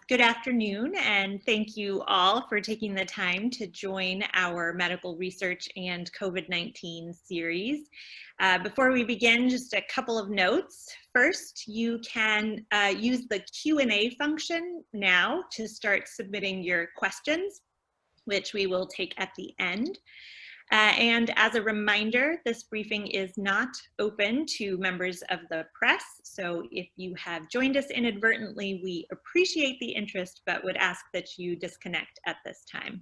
Good afternoon, and thank you all for taking the time to join our medical research and COVID-19 series. Before we begin, just a couple of notes. First, you can use the Q&A function now to start submitting your questions, which we will take at the end. And as a reminder, this briefing is not open to members of the press. So if you have joined us inadvertently, we appreciate the interest, but would ask that you disconnect at this time.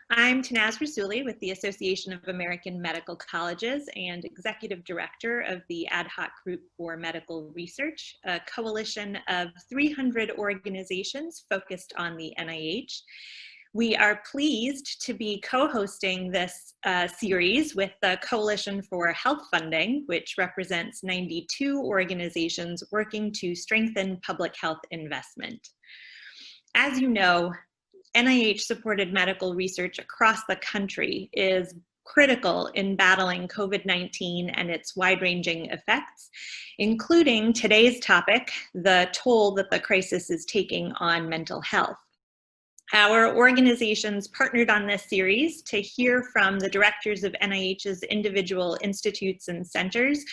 I'm Tanaz Rasuli with the Association of American Medical Colleges and Executive Director of the Ad Hoc Group for Medical Research, a coalition of 300 organizations focused on the NIH. We are pleased to be co-hosting this series with the Coalition for Health Funding, which represents 92 organizations working to strengthen public health investment. As you know, NIH-supported medical research across the country is critical in battling COVID-19 and its wide-ranging effects, including today's topic, the toll that the crisis is taking on mental health. Our organizations partnered on this series to hear from the directors of NIH's individual institutes and centers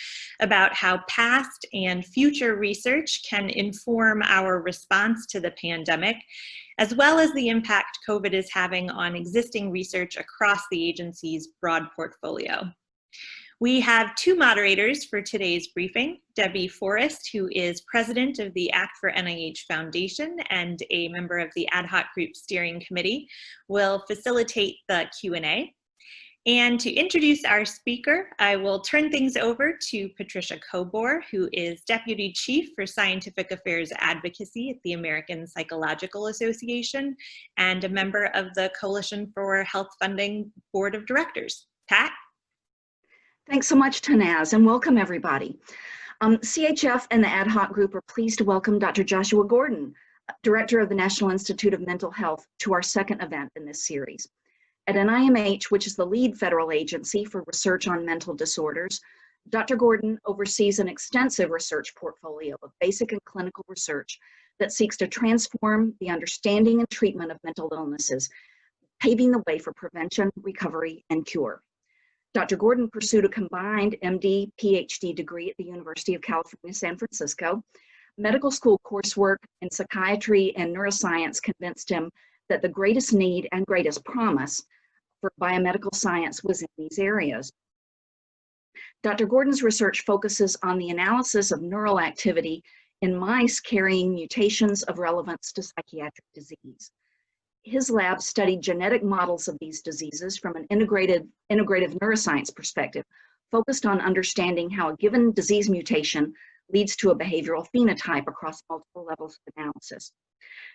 about how past and future research can inform our response to the pandemic, as well as the impact COVID is having on existing research across the agency's broad portfolio. We have two moderators for today's briefing. Debbie Forrest, who is president of the Act for NIH Foundation and a member of the Ad Hoc Group Steering Committee, will facilitate the Q&A. And to introduce our speaker, I will turn things over to Patricia Kobor, who is Deputy Chief for Scientific Affairs Advocacy at the American Psychological Association and a member of the Coalition for Health Funding Board of Directors. Pat? Thanks so much, Tanaz, and welcome everybody. CHF and the Ad Hoc Group are pleased to welcome Dr. Joshua Gordon, Director of the National Institute of Mental Health, to our second event in this series. At NIMH, which is the lead federal agency for research on mental disorders, Dr. Gordon oversees an extensive research portfolio of basic and clinical research that seeks to transform the understanding and treatment of mental illnesses, paving the way for prevention, recovery, and cure. Dr. Gordon pursued a combined MD, PhD degree at the University of California, San Francisco. Medical school coursework in psychiatry and neuroscience convinced him that the greatest need and greatest promise for biomedical science was in these areas. Dr. Gordon's research focuses on the analysis of neural activity in mice carrying mutations of relevance to psychiatric disease. His lab studied genetic models of these diseases from an integrative neuroscience perspective, focused on understanding how a given disease mutation leads to a behavioral phenotype across multiple levels of analysis.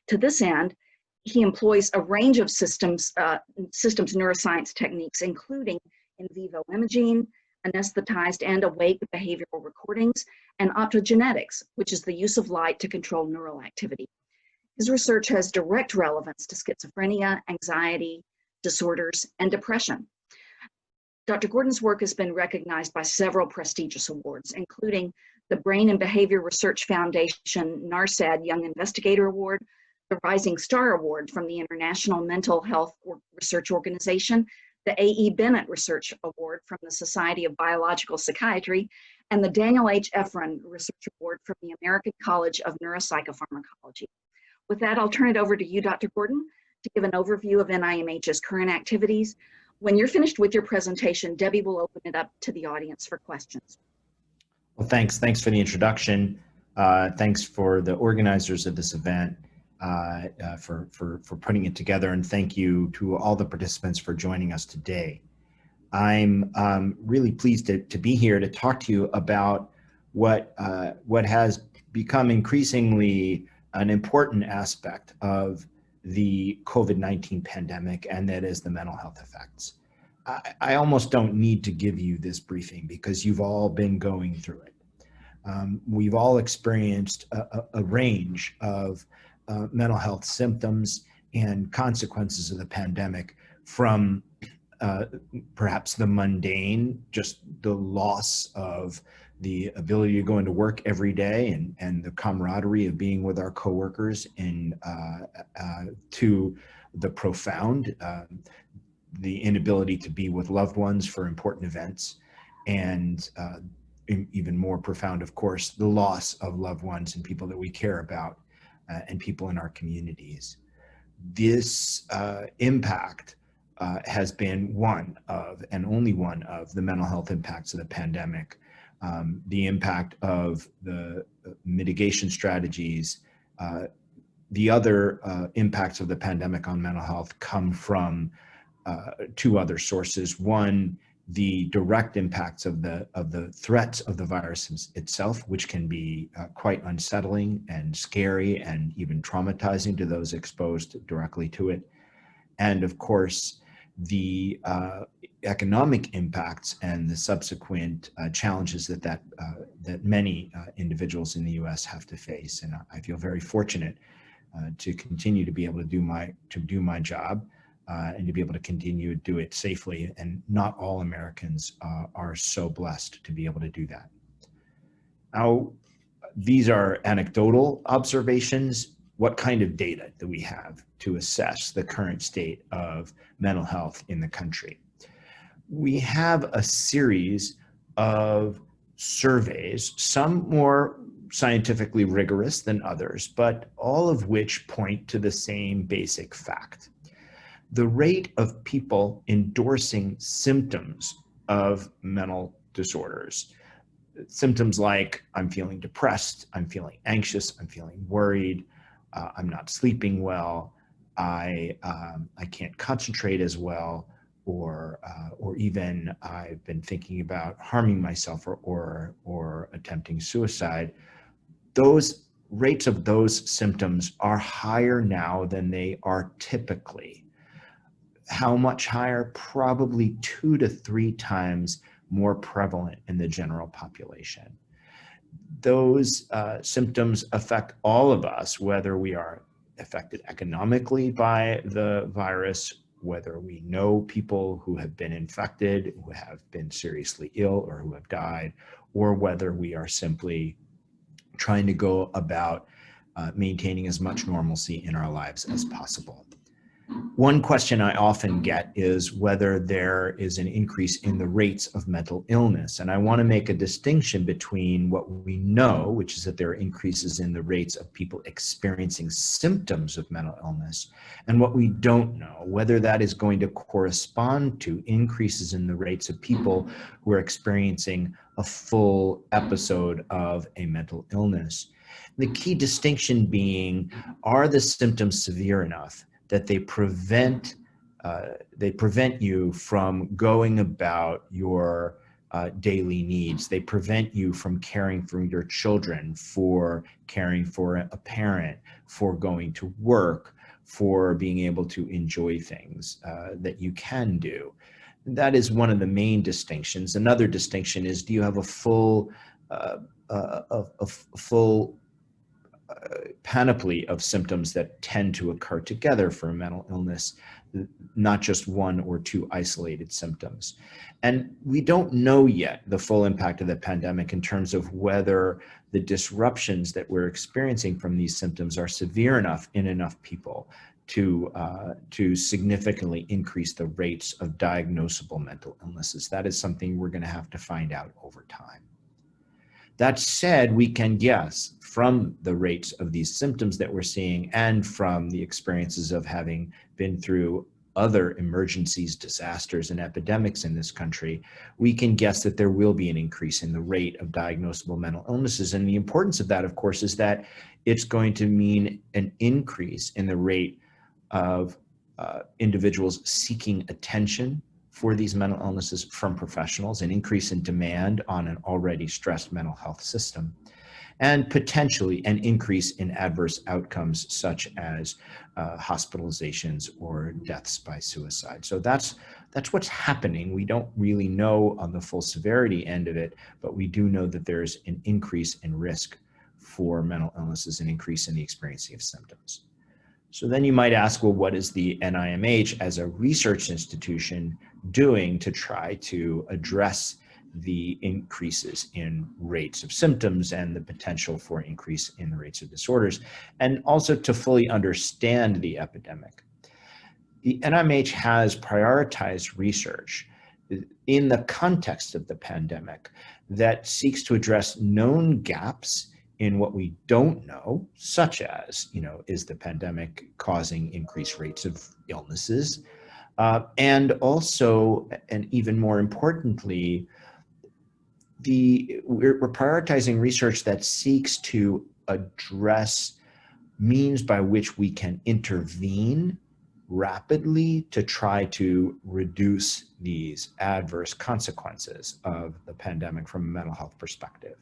To this end, he employs a range of systems neuroscience techniques, including in vivo imaging, anesthetized and awake behavioral recordings, and optogenetics, which is the use of light to control neural activity. His research has direct relevance to schizophrenia, anxiety disorders, and depression. Dr. Gordon's work has been recognized by several prestigious awards, including the Brain and Behavior Research Foundation NARSAD Young Investigator Award, the Rising Star Award from the International Mental Health Research Organization, the A.E. Bennett Research Award from the Society of Biological Psychiatry, and the Daniel H. Efron Research Award from the American College of Neuropsychopharmacology. With that, I'll turn it over to you, Dr. Gordon, to give an overview of NIMH's current activities. When you're finished with your presentation, Debbie will open it up to the audience for questions. Well, thanks for the introduction. Thanks for the organizers of this event for putting it together, and thank you to all the participants for joining us today. I'm really pleased to be here to talk to you about what has become increasingly an important aspect of the COVID-19 pandemic, and that is the mental health effects. I almost don't need to give you this briefing because you've all been going through it. We've all experienced a range of mental health symptoms and consequences of the pandemic, from perhaps the mundane, just the loss of the ability to go into work every day and the camaraderie of being with our coworkers, and to the profound, the inability to be with loved ones for important events, and even more profound, of course, the loss of loved ones and people that we care about, and people in our communities. This impact has been one of, and only one of, the mental health impacts of the pandemic. The impact of the mitigation strategies, the other impacts of the pandemic on mental health come from two other sources. One, the direct impacts of the threats of the virus itself, which can be quite unsettling and scary and even traumatizing to those exposed directly to it. And of course, the economic impacts and the subsequent challenges that many individuals in the U.S. have to face. And I feel very fortunate to continue to be able to do my job. And to be able to continue to do it safely. And not all Americans are so blessed to be able to do that. Now, these are anecdotal observations. What kind of data do we have to assess the current state of mental health in the country? We have a series of surveys, some more scientifically rigorous than others, but all of which point to the same basic fact. The rate of people endorsing symptoms of mental disorders, symptoms like I'm feeling depressed, I'm feeling anxious, I'm feeling worried, I'm not sleeping well, I can't concentrate as well, or even I've been thinking about harming myself or attempting suicide. Those rates of those symptoms are higher now than they are typically. How much higher? Probably 2 to 3 times more prevalent in the general population. Those symptoms affect all of us, whether we are affected economically by the virus, whether we know people who have been infected, who have been seriously ill, or who have died, or whether we are simply trying to go about maintaining as much normalcy in our lives as possible. One question I often get is whether there is an increase in the rates of mental illness. And I want to make a distinction between what we know, which is that there are increases in the rates of people experiencing symptoms of mental illness, and what we don't know, whether that is going to correspond to increases in the rates of people who are experiencing a full episode of a mental illness. The key distinction being, are the symptoms severe enough that they prevent you from going about your daily needs. They prevent you from caring for your children, for caring for a parent, for going to work, for being able to enjoy things that you can do. That is one of the main distinctions. Another distinction is, do you have a full panoply of symptoms that tend to occur together for a mental illness, not just 1 or 2 isolated symptoms. And we don't know yet the full impact of the pandemic in terms of whether the disruptions that we're experiencing from these symptoms are severe enough in enough people to significantly increase the rates of diagnosable mental illnesses. That is something we're going to have to find out over time. That said, we can guess from the rates of these symptoms that we're seeing and from the experiences of having been through other emergencies, disasters, and epidemics in this country, we can guess that there will be an increase in the rate of diagnosable mental illnesses. And the importance of that, of course, is that it's going to mean an increase in the rate of individuals seeking attention for these mental illnesses from professionals, an increase in demand on an already stressed mental health system, and potentially an increase in adverse outcomes such as hospitalizations or deaths by suicide. So that's what's happening. We don't really know on the full severity end of it, but we do know that there's an increase in risk for mental illnesses, an increase in the experiencing of symptoms. So then you might ask, well, what is the NIMH as a research institution doing to try to address the increases in rates of symptoms and the potential for increase in the rates of disorders, and also to fully understand the epidemic? The NIMH has prioritized research in the context of the pandemic that seeks to address known gaps in what we don't know, such as, is the pandemic causing increased rates of illnesses? And also, and even more importantly, we're prioritizing research that seeks to address means by which we can intervene rapidly to try to reduce these adverse consequences of the pandemic from a mental health perspective.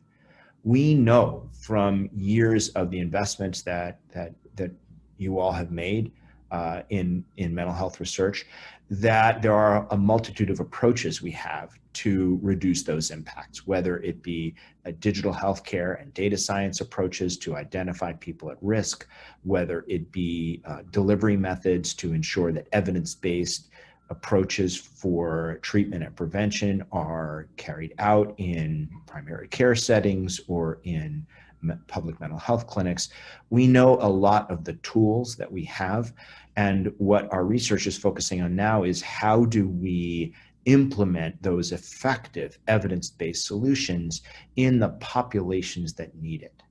We know from years of the investments that you all have made in mental health research that there are a multitude of approaches we have to reduce those impacts, whether it be digital healthcare and data science approaches to identify people at risk, whether it be delivery methods to ensure that evidence-based approaches for treatment and prevention are carried out in primary care settings or in public mental health clinics. We know a lot of the tools that we have, and what our research is focusing on now is how do we implement those effective evidence-based solutions in the populations that need it.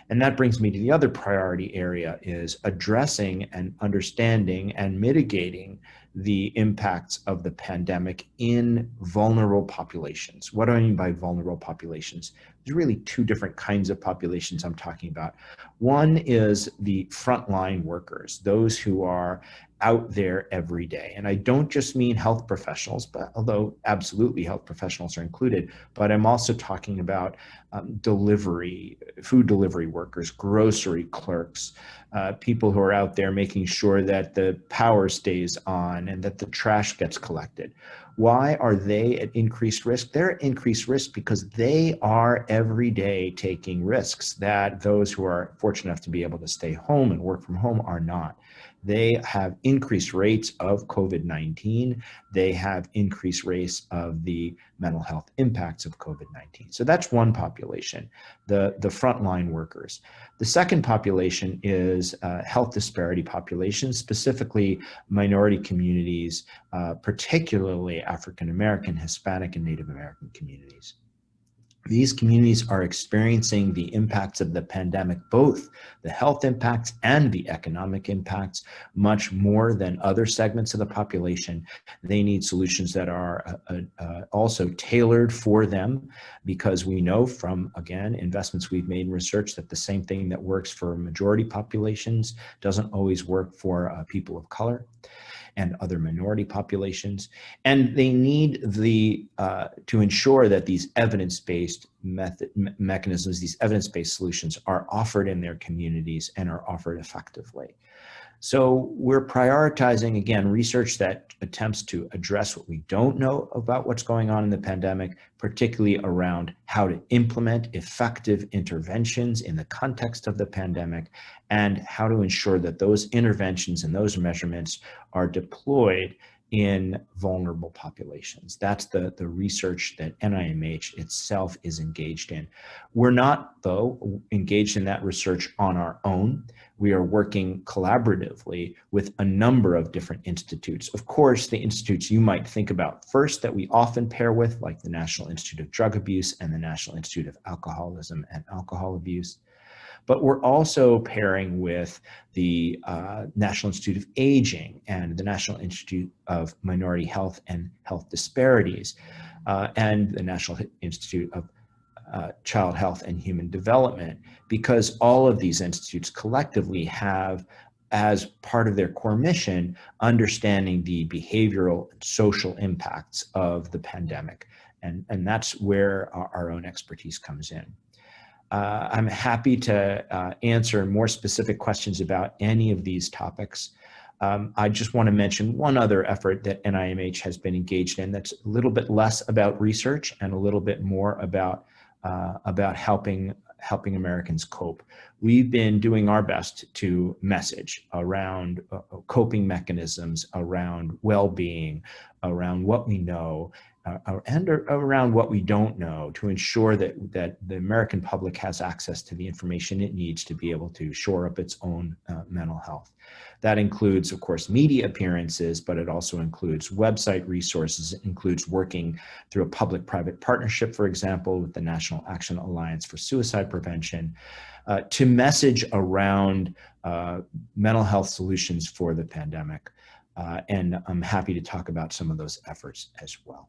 And that brings me to the other priority area, is addressing and understanding and mitigating the impacts of the pandemic in vulnerable populations. What do I mean by vulnerable populations? There's really two different kinds of populations I'm talking about. One is the frontline workers, those who are out there every day. And I don't just mean health professionals, but although absolutely health professionals are included, but I'm also talking about food delivery workers, grocery clerks, people who are out there making sure that the power stays on and that the trash gets collected. Why are they at increased risk? They're at increased risk because they are every day taking risks that those who are fortunate enough to be able to stay home and work from home are not. They have increased rates of COVID-19. They have increased rates of the mental health impacts of COVID-19. So that's one population, the frontline workers. The second population is health disparity populations, specifically minority communities, particularly African American, Hispanic, and Native American communities. These communities are experiencing the impacts of the pandemic, both the health impacts and the economic impacts, much more than other segments of the population. They need solutions that are also tailored for them, because we know from, again, investments we've made in research that the same thing that works for majority populations doesn't always work for people of color and other minority populations. And they need to ensure that these evidence-based mechanisms, these evidence-based solutions are offered in their communities and are offered effectively. So we're prioritizing, again, research that attempts to address what we don't know about what's going on in the pandemic, particularly around how to implement effective interventions in the context of the pandemic, and how to ensure that those interventions and those measurements are deployed in vulnerable populations. That's the research that NIMH itself is engaged in. We're not, though, engaged in that research on our own. We are working collaboratively with a number of different institutes. Of course, the institutes you might think about first that we often pair with, like the National Institute of Drug Abuse and the National Institute of Alcoholism and Alcohol Abuse. But we're also pairing with the National Institute of Aging and the National Institute of Minority Health and Health Disparities, and the National Institute of Child Health and Human Development, because all of these institutes collectively have, as part of their core mission, understanding the behavioral and social impacts of the pandemic. And that's where our own expertise comes in. I'm happy to answer more specific questions about any of these topics. I just want to mention one other effort that NIMH has been engaged in that's a little bit less about research and a little bit more about helping helping Americans cope. We've been doing our best to message around coping mechanisms, around well-being, around what we know, and around what we don't know, to ensure that the American public has access to the information it needs to be able to shore up its own mental health. That includes, of course, media appearances, but it also includes website resources. It includes working through a public-private partnership, for example, with the National Action Alliance for Suicide Prevention, to message around mental health solutions for the pandemic. And I'm happy to talk about some of those efforts as well.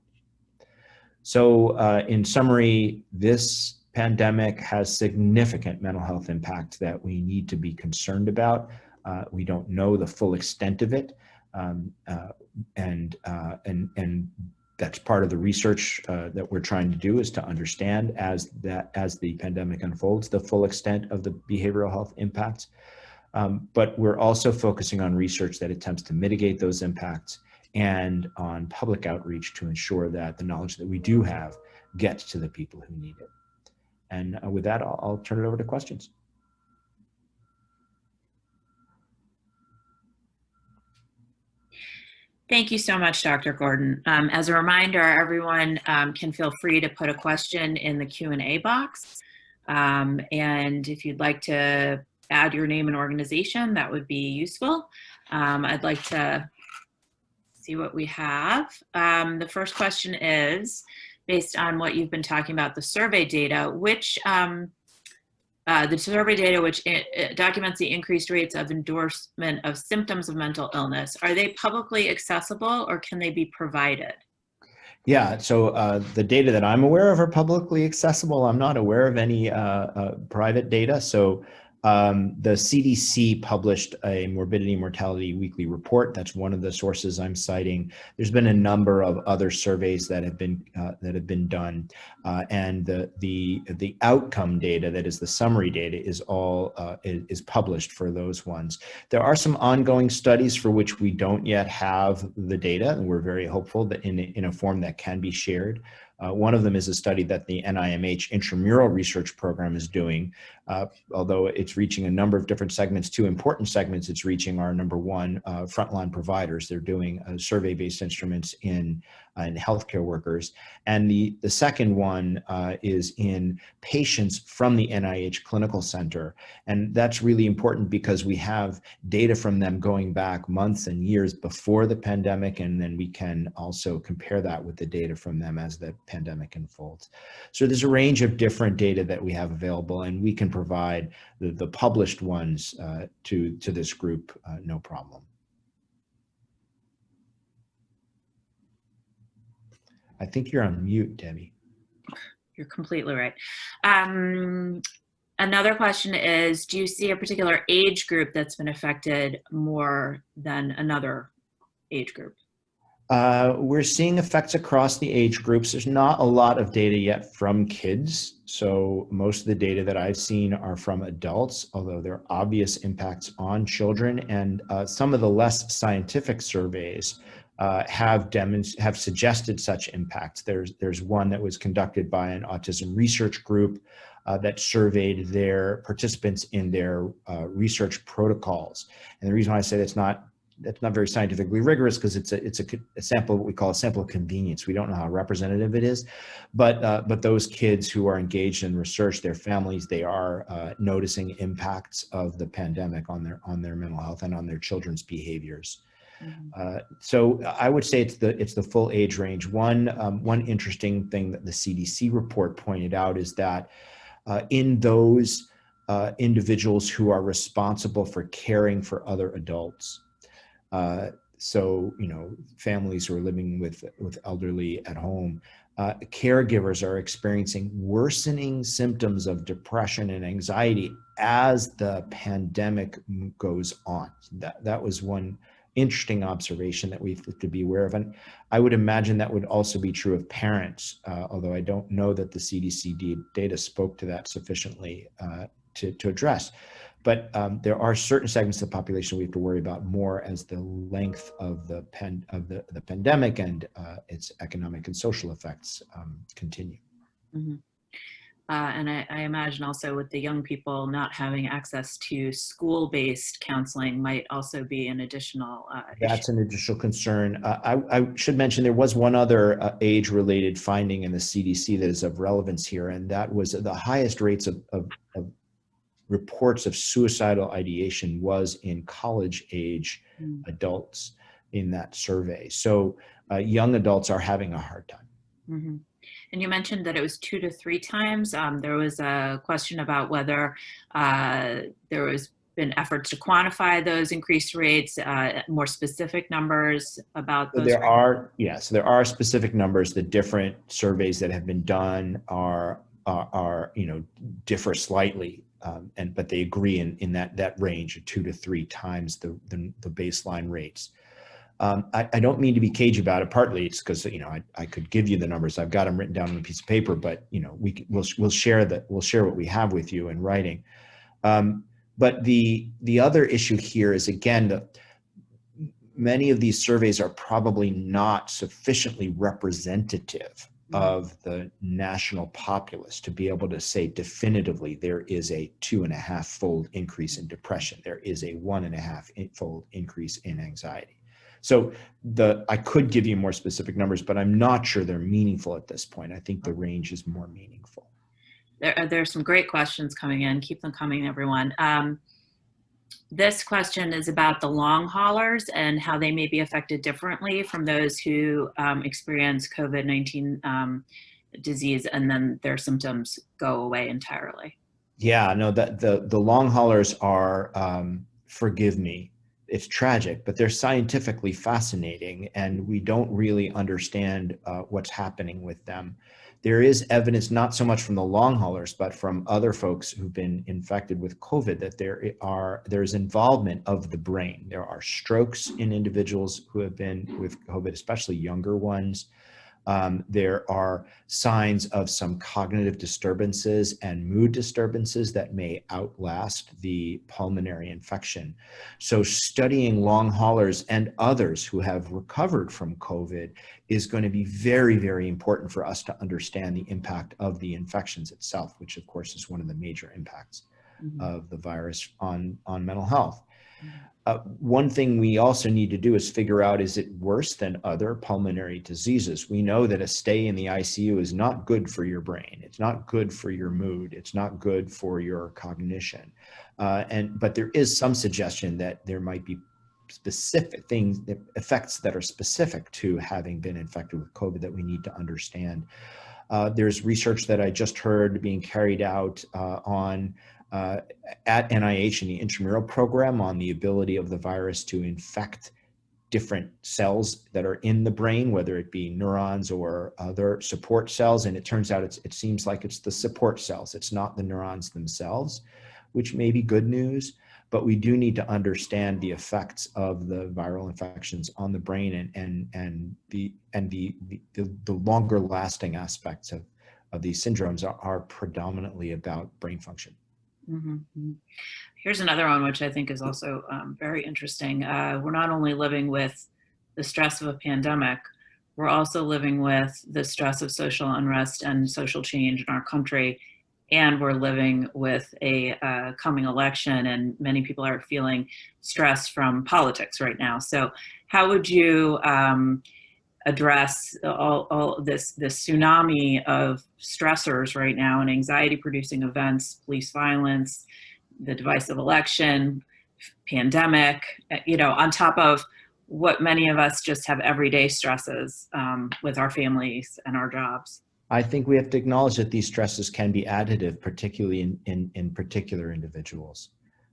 So in summary, this pandemic has significant mental health impact that we need to be concerned about. We don't know the full extent of it, and that's part of the research that we're trying to do, is to understand as the pandemic unfolds the full extent of the behavioral health impacts. But we're also focusing on research that attempts to mitigate those impacts, and on public outreach to ensure that the knowledge that we do have gets to the people who need it. And with that, I'll turn it over to questions. Thank you so much, Dr. Gordon. As a reminder, everyone can feel free to put a question in the Q&A box. And if you'd like to add your name and organization, that would be useful. I'd like to see what we have. The first question is, based on what you've been talking about, the survey data, which documents the increased rates of endorsement of symptoms of mental illness. Are they publicly accessible, or can they be provided? Yeah, so the data that I'm aware of are publicly accessible. I'm not aware of any private data. So the CDC published a morbidity and mortality weekly report. That's one of the sources I'm citing. There's been a number of other surveys that have been done, and the outcome data, that is the summary data, is all is published for those ones. There are some ongoing studies for which we don't yet have the data, and we're very hopeful that in a form that can be shared. One of them is a study that the NIMH intramural research program is doing. Although it's reaching a number of different segments, two important segments it's reaching are, number one, frontline providers. They're doing survey-based instruments in healthcare workers. And the second one is in patients from the NIH Clinical Center. And that's really important because we have data from them going back months and years before the pandemic, and then we can also compare that with the data from them as the pandemic unfolds. So there's a range of different data that we have available, and we can provide the published ones to this group, no problem. I think you're on mute, Debbie. You're completely right. Another question is, do you see a particular age group that's been affected more than another age group? We're seeing effects across the age groups. There's not a lot of data yet from kids. So most of the data that I've seen are from adults, although there are obvious impacts on children. And some of the less scientific surveys have suggested such impacts. There's one that was conducted by an autism research group that surveyed their participants in their research protocols. And the reason why I say that's not very scientifically rigorous, because it's a sample, what we call a sample of convenience. We don't know how representative it is, but those kids who are engaged in research, their families, they are noticing impacts of the pandemic on their mental health and on their children's behaviors. Mm-hmm. So I would say it's the full age range. One interesting thing that the CDC report pointed out is that in those individuals who are responsible for caring for other adults, so, families who are living with elderly at home, caregivers are experiencing worsening symptoms of depression and anxiety as the pandemic goes on. That was one interesting observation that we have to be aware of. And I would imagine that would also be true of parents, although I don't know that the CDC data spoke to that sufficiently to address. But there are certain segments of the population we have to worry about more as the length of the pandemic and its economic and social effects continue. Mm-hmm. And I imagine also with the young people not having access to school-based counseling might also be an additional That's issue. an additional concern. I should mention there was one other age-related finding in the CDC that is of relevance here, and that was the highest rates of reports of suicidal ideation was in college-age adults in that survey. So young adults are having a hard time. Mm-hmm. And you mentioned that it was 2 to 3 times. There was a question about whether there was been efforts to quantify those increased rates, more specific numbers about those. There are, yes, there are specific numbers. The different surveys that have been done are differ slightly, but they agree in that range of 2 to 3 times the baseline rates. I don't mean to be cagey about it. Partly it's because I could give you the numbers. I've got them written down on a piece of paper, but we'll share what we have with you in writing. But the other issue here is, again, many of these surveys are probably not sufficiently representative of the national populace to be able to say definitively there is a 2.5-fold increase in depression. There is a 1.5-fold increase in anxiety. So I could give you more specific numbers, but I'm not sure they're meaningful at this point. I think the range is more meaningful. There are some great questions coming in. Keep them coming, everyone. This question is about the long haulers and how they may be affected differently from those who experience COVID-19 disease and then their symptoms go away entirely. Yeah, no, the long haulers are, forgive me, it's tragic, but they're scientifically fascinating, and we don't really understand what's happening with them. There is evidence, not so much from the long haulers, but from other folks who've been infected with COVID, that there's involvement of the brain. There are strokes in individuals who have been with COVID, especially younger ones. There are signs of some cognitive disturbances and mood disturbances that may outlast the pulmonary infection. So studying long haulers and others who have recovered from COVID is going to be very, very important for us to understand the impact of the infections itself, which of course is one of the major impacts of the virus on mental health. One thing we also need to do is figure out, is it worse than other pulmonary diseases? We know that a stay in the ICU is not good for your brain. It's not good for your mood. It's not good for your cognition. But there is some suggestion that there might be specific things, effects that are specific to having been infected with COVID that we need to understand. There's research that I just heard being carried out at NIH in the intramural program on the ability of the virus to infect different cells that are in the brain, whether it be neurons or other support cells. And it turns out it seems like it's the support cells. It's not the neurons themselves, which may be good news. But we do need to understand the effects of the viral infections on the brain and the longer lasting aspects of these syndromes are predominantly about brain function. Mm-hmm. Here's another one, which I think is also very interesting. We're not only living with the stress of a pandemic, we're also living with the stress of social unrest and social change in our country. And we're living with a coming election, and many people are feeling stress from politics right now. So how would you address all this tsunami of stressors right now and anxiety producing events, police violence, the divisive election, pandemic, on top of what many of us just have everyday stresses with our families and our jobs? I think we have to acknowledge that these stresses can be additive, particularly in particular individuals.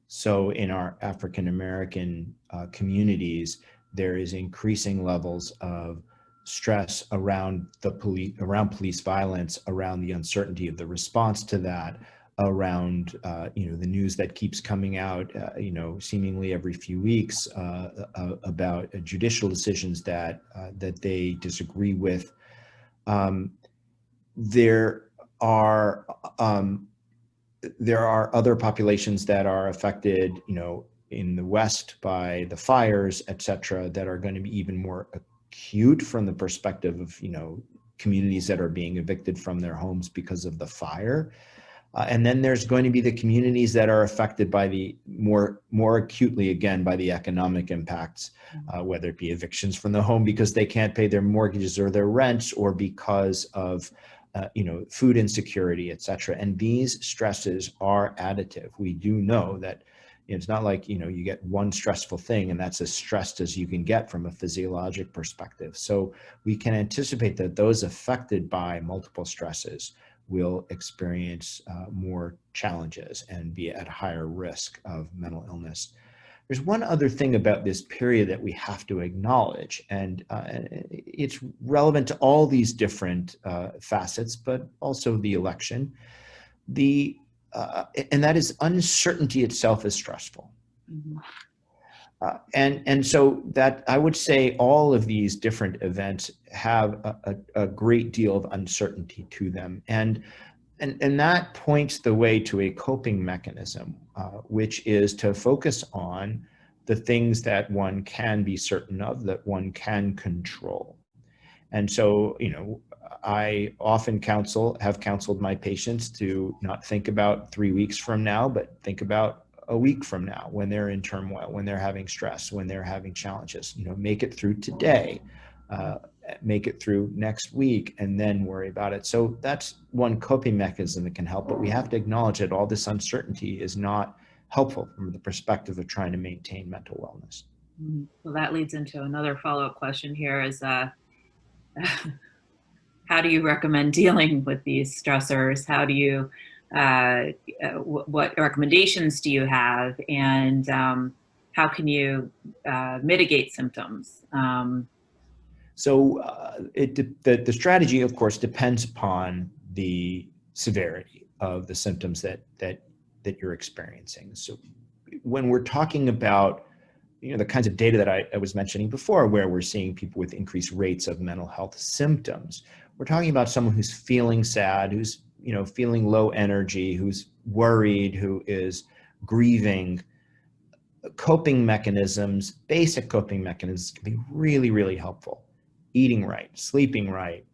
So in our African-American communities, there is increasing levels of stress around police violence, around the uncertainty of the response to that, around the news that keeps coming out seemingly every few weeks about judicial decisions that they disagree with. There are other populations that are affected, in the West by the fires, et cetera, that are going to be even more acute from the perspective of, communities that are being evicted from their homes because of the fire. And then there's going to be the communities that are affected by the more acutely, again, by the economic impacts, whether it be evictions from the home because they can't pay their mortgages or their rents, or because of food insecurity, et cetera. And these stresses are additive. We do know that it's not like, you get one stressful thing and that's as stressed as you can get from a physiologic perspective. So we can anticipate that those affected by multiple stresses will experience more challenges and be at higher risk of mental illness. There's one other thing about this period that we have to acknowledge, and it's relevant to all these different facets, but also the election. And that is uncertainty itself is stressful. Mhm. And so that I would say all of these different events have a great deal of uncertainty to them. And that points the way to a coping mechanism, which is to focus on the things that one can be certain of, that one can control. And so, I often have counseled my patients to not think about 3 weeks from now, but think about a week from now when they're in turmoil, when they're having stress, when they're having challenges. Make it through today, make it through next week, and then worry about it. So that's one coping mechanism that can help, but we have to acknowledge that all this uncertainty is not helpful from the perspective of trying to maintain mental wellness. Well, that leads into another follow-up question here is, how do you recommend dealing with these stressors? How do you, what recommendations do you have? And how can you mitigate symptoms? So the strategy, of course, depends upon the severity of the symptoms that you're experiencing. So when we're talking about the kinds of data that I was mentioning before, where we're seeing people with increased rates of mental health symptoms, we're talking about someone who's feeling sad, who's feeling low energy, who's worried, who is grieving. Coping mechanisms, basic coping mechanisms, can be really, really helpful. Eating right, sleeping right,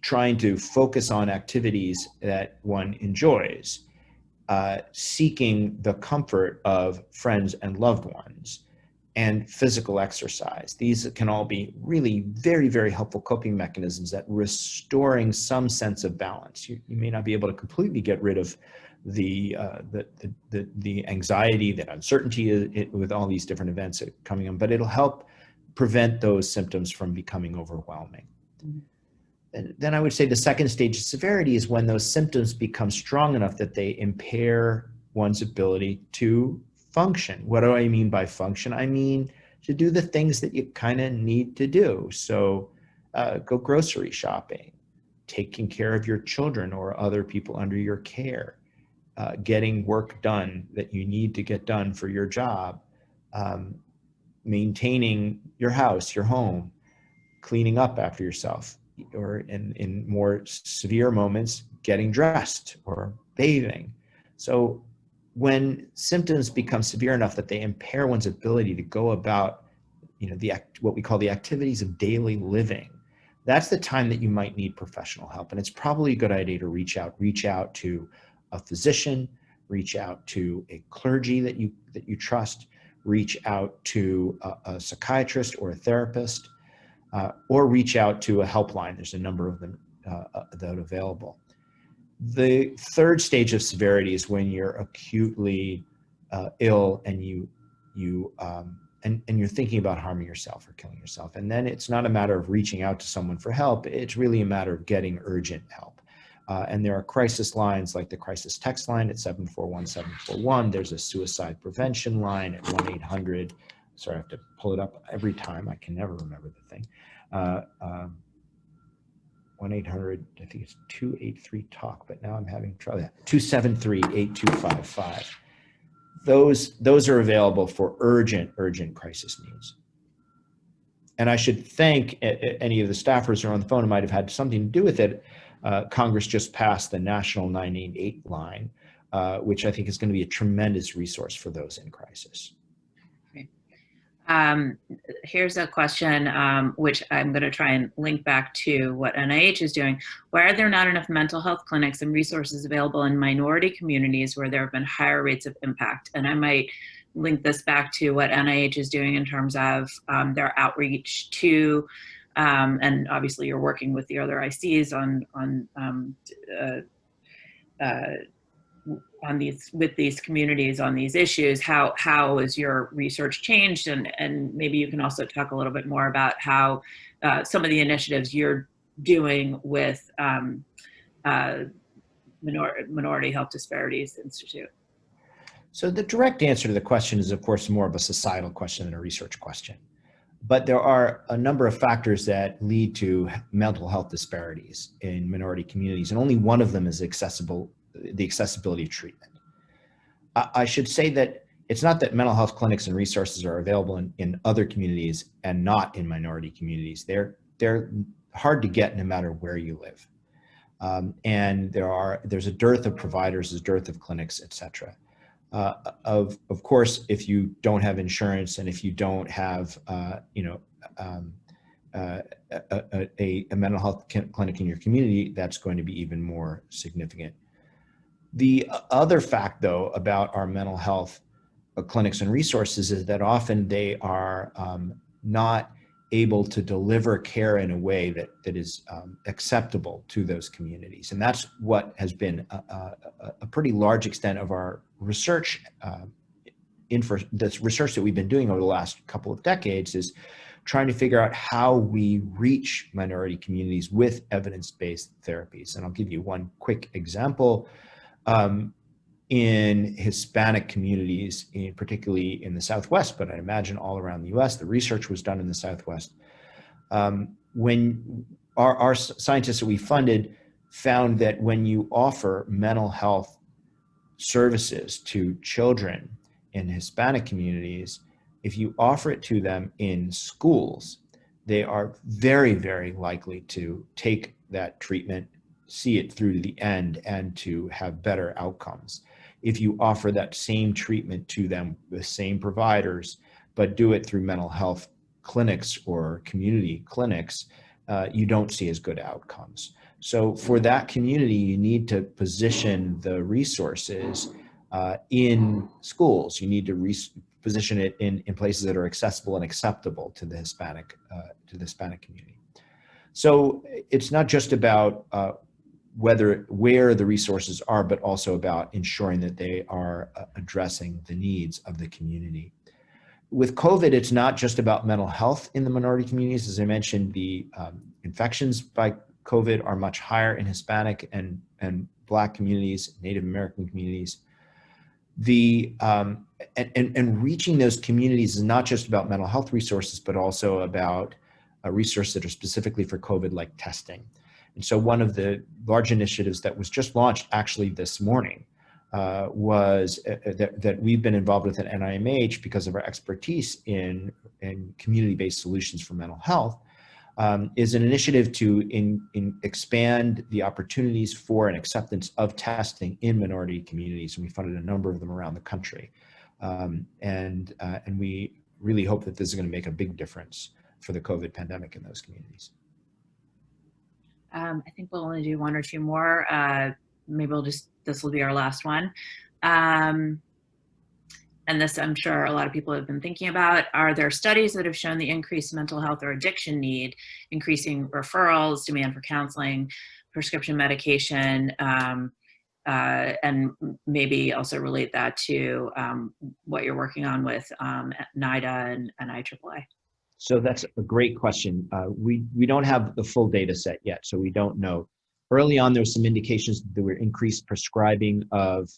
trying to focus on activities that one enjoys, seeking the comfort of friends and loved ones, and physical exercise. These can all be really very, very helpful coping mechanisms at restoring some sense of balance. You may not be able to completely get rid of the anxiety, that uncertainty with all these different events coming on, but it'll help prevent those symptoms from becoming overwhelming. Mm-hmm. And then I would say the second stage of severity is when those symptoms become strong enough that they impair one's ability to function. What do I mean by function? I mean to do the things that you kind of need to do. So go grocery shopping, taking care of your children or other people under your care, getting work done that you need to get done for your job, maintaining your house, your home, cleaning up after yourself, or in more severe moments, getting dressed or bathing. So when symptoms become severe enough that they impair one's ability to go about, what we call the activities of daily living, that's the time that you might need professional help. And it's probably a good idea to reach out to a physician, reach out to a clergy that you trust, reach out to a psychiatrist or a therapist, or reach out to a helpline. There's a number of them that are available. The third stage of severity is when you're acutely ill and you're thinking about harming yourself or killing yourself. And then it's not a matter of reaching out to someone for help. It's really a matter of getting urgent help. And there are crisis lines like the crisis text line at 741-741. There's a suicide prevention line at 1-800. Sorry, I have to pull it up every time. I can never remember the thing. 1-800, I think it's 283-TALK, but now I'm having trouble. 273-8255. Those are available for urgent crisis needs. And I should thank any of the staffers who are on the phone who might have had something to do with it. Congress just passed the National 988 line, which I think is going to be a tremendous resource for those in crisis. Here's a question, which I'm going to try and link back to what NIH is doing. Why are there not enough mental health clinics and resources available in minority communities where there have been higher rates of impact? And I might link this back to what NIH is doing in terms of their outreach to, and obviously you're working with the other ICs on these, with these communities on these issues. How has your research changed, and maybe you can also talk a little bit more about how some of the initiatives you're doing with Minority Health Disparities Institute. So the direct answer to the question is, of course, more of a societal question than a research question. But there are a number of factors that lead to mental health disparities in minority communities, and only one of them is the accessibility of treatment. I should say that it's not that mental health clinics and resources are available in other communities and not in minority communities. They're hard to get no matter where you live. And there's a dearth of providers, there's a dearth of clinics, et cetera. Of course, if you don't have insurance and if you don't have, a mental health clinic in your community, that's going to be even more significant. The other fact, though, about our mental health clinics and resources is that often they are not able to deliver care in a way that is acceptable to those communities. And that's what has been a pretty large extent of our research, this research that we've been doing over the last couple of decades, is trying to figure out how we reach minority communities with evidence-based therapies. And I'll give you one quick example. In Hispanic communities, particularly in the Southwest, but I imagine all around the US, the research was done in the Southwest. When our scientists that we funded found that when you offer mental health services to children in Hispanic communities, if you offer it to them in schools, they are very, very likely to take that treatment, see it through to the end, and to have better outcomes. If you offer that same treatment to them, the same providers, but do it through mental health clinics or community clinics, you don't see as good outcomes. So for that community, you need to position the resources in schools. You need to position it in places that are accessible and acceptable to the Hispanic community. So it's not just about where the resources are, but also about ensuring that they are addressing the needs of the community. With COVID, it's not just about mental health in the minority communities. As I mentioned, the infections by COVID are much higher in Hispanic and Black communities, Native American communities. And reaching those communities is not just about mental health resources, but also about resources that are specifically for COVID, like testing. And so one of the large initiatives that was just launched actually this morning was that we've been involved with at NIMH because of our expertise in community-based solutions for mental health, is an initiative to expand the opportunities for and acceptance of testing in minority communities. And we funded a number of them around the country. And we really hope that this is going to make a big difference for the COVID pandemic in those communities. I think we'll only do one or two more. Maybe this will be our last one. And this, I'm sure a lot of people have been thinking about. Are there studies that have shown the increased mental health or addiction need, increasing referrals, demand for counseling, prescription medication, and maybe also relate that to what you're working on with NIDA and IEEE? So that's a great question. We don't have the full data set yet, so we don't know. Early on, there was some indications that there were increased prescribing of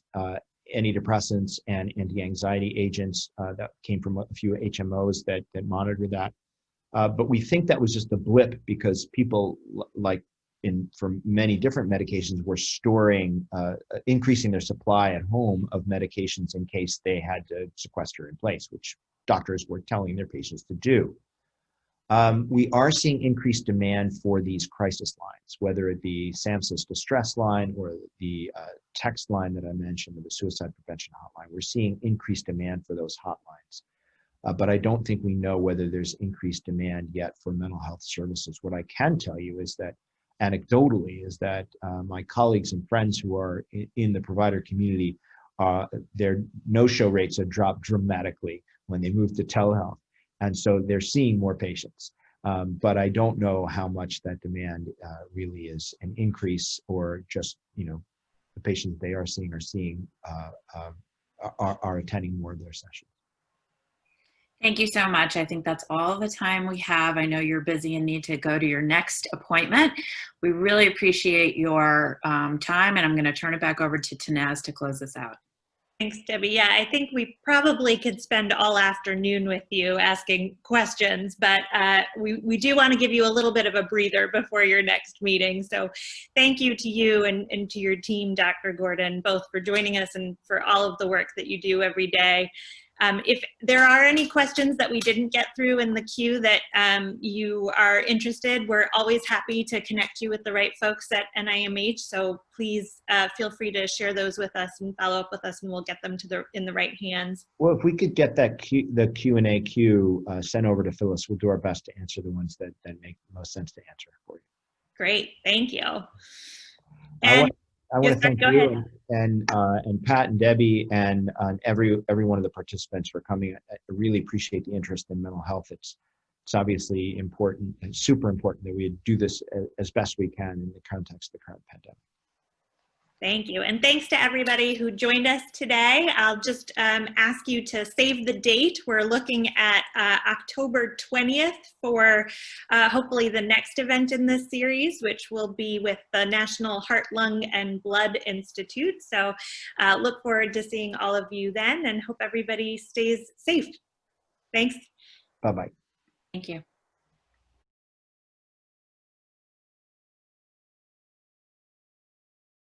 antidepressants and anti-anxiety agents that came from a few HMOs that monitor that. But we think that was just a blip because people, for many different medications, were increasing their supply at home of medications in case they had to sequester in place, which doctors were telling their patients to do. We are seeing increased demand for these crisis lines, whether it be SAMHSA's distress line or the text line that I mentioned, or the suicide prevention hotline. We're seeing increased demand for those hotlines. but I don't think we know whether there's increased demand yet for mental health services. What I can tell you is that anecdotally is that my colleagues and friends who are in the provider community, their no-show rates have dropped dramatically when they move to telehealth. And so they're seeing more patients. But I don't know how much that demand really is an increase, or just, the patients they are seeing are attending more of their sessions. Thank you so much. I think that's all the time we have. I know you're busy and need to go to your next appointment. We really appreciate your time, and I'm going to turn it back over to Tanaz to close this out. Thanks, Debbie. Yeah, I think we probably could spend all afternoon with you asking questions, but we do want to give you a little bit of a breather before your next meeting. So thank you to you and to your team, Dr. Gordon, both for joining us and for all of the work that you do every day. If there are any questions that we didn't get through in the queue that you are interested, we're always happy to connect you with the right folks at NIMH. So please feel free to share those with us and follow up with us, and we'll get them to in the right hands. Well, if we could get that the Q&A queue sent over to Phyllis, we'll do our best to answer the ones that make most sense to answer for you. Great, thank you. I want to thank you and Pat and Debbie and every one of the participants for coming. I really appreciate the interest in mental health. It's obviously important and super important that we do this as best we can in the context of the current pandemic. Thank you. And thanks to everybody who joined us today. I'll just ask you to save the date. We're looking at October 20th for hopefully the next event in this series, which will be with the National Heart, Lung, and Blood Institute. So look forward to seeing all of you then, and hope everybody stays safe. Thanks. Bye-bye. Thank you.